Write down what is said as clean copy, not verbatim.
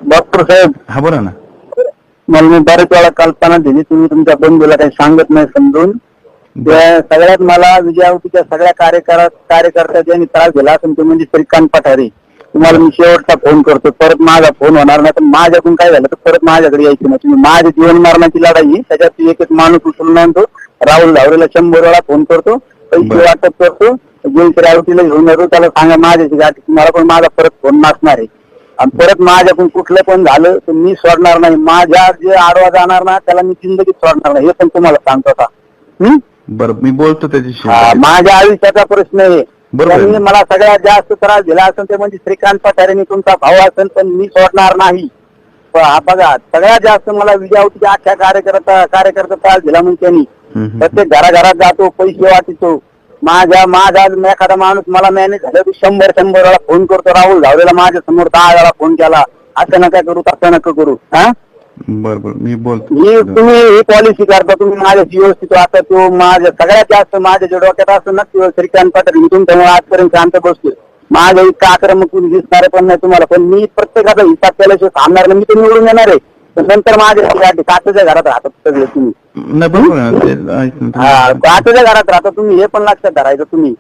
Doctor साहेब, हा बोला ना. मला मी बरेच वेळा कल्पना दिली, तुम्ही तुमच्या बंधूला काही सांगत नाही समजून. त्या सगळ्यात मला विजयावतीच्या सगळ्या कार्यकर्त्या ज्यांनी त्रास दिला असेल ते म्हणजे श्रीकांत पठारे. तुम्हाला मी शेवटचा फोन करतो, परत माझा फोन होणार नाही. तर माझ्याकडून काय झालं तर परत माझ्याकडे यायचं नाही. तुम्ही माझी जीवन मरणाची लढाई, त्याच्यात एक एक माणूस उचलून आणतो. राहुल धावरेला 100 वेळा फोन करतो, पैसे वाटप करतो, जयश्री रावतीला घेऊन येतो, त्याला सांगा माझ्याशी गाठी, तुम्हाला पण माझा परत फोन नसणार आहे. आणि परत माझ्याकडून कुठलं पण झालं तर मी सोडणार नाही. माझ्या जे आडवा जाणार ना त्याला मी जिंदगीत सोडणार नाही, हे पण तुम्हाला सांगतो आता. बरं, मी बोलतो त्याच्याशी. माझ्या आयुष्याचा प्रश्न आहे. त्यांनी मला सगळ्यात जास्त त्रास दिला असेल ते म्हणजे श्रीकांत पठारेंनी, तुमचा भाऊ असेल, पण मी सोडणार नाही. बघा, सगळ्यात जास्त मला विजयावतीच्या अख्ख्या कार्यकर्ता त्रास दिला म्हणजे त्यांनी. प्रत्येक घराघरात जातो, पैसे वाटतो. माझा एखादा माणूस मला मॅनेज झालं की 100 वेळा फोन करतो. राहुल धावरेला माझ्या समोर 10 वेळा फोन केला, असं नका करू, तसं नका करू. बरोबर, मी बोलतो. तुम्ही ही पॉलिसी करता, तुम्ही माझ्याशी व्यवस्थित वाटत. तो माझ्या सगळ्यात जास्त माझ्या जे डोक्यात असं नक्की श्रीकांत पठारे, मी तुमच्यामुळे आजपर्यंत शांत बसतोय. माझ्या इतका आक्रमक कोणी दिसणार पण नाही तुम्हाला, पण मी प्रत्येकाचा हिसाब केल्याशिवाय थांबणार नाही. मी तर निवडून येणार आहे, पण नंतर माझ्या काचेच्या घरात राहतात सगळे तुम्ही. काचेच्या घरात राहता तुम्ही, हे पण लक्षात धरायचं तुम्ही.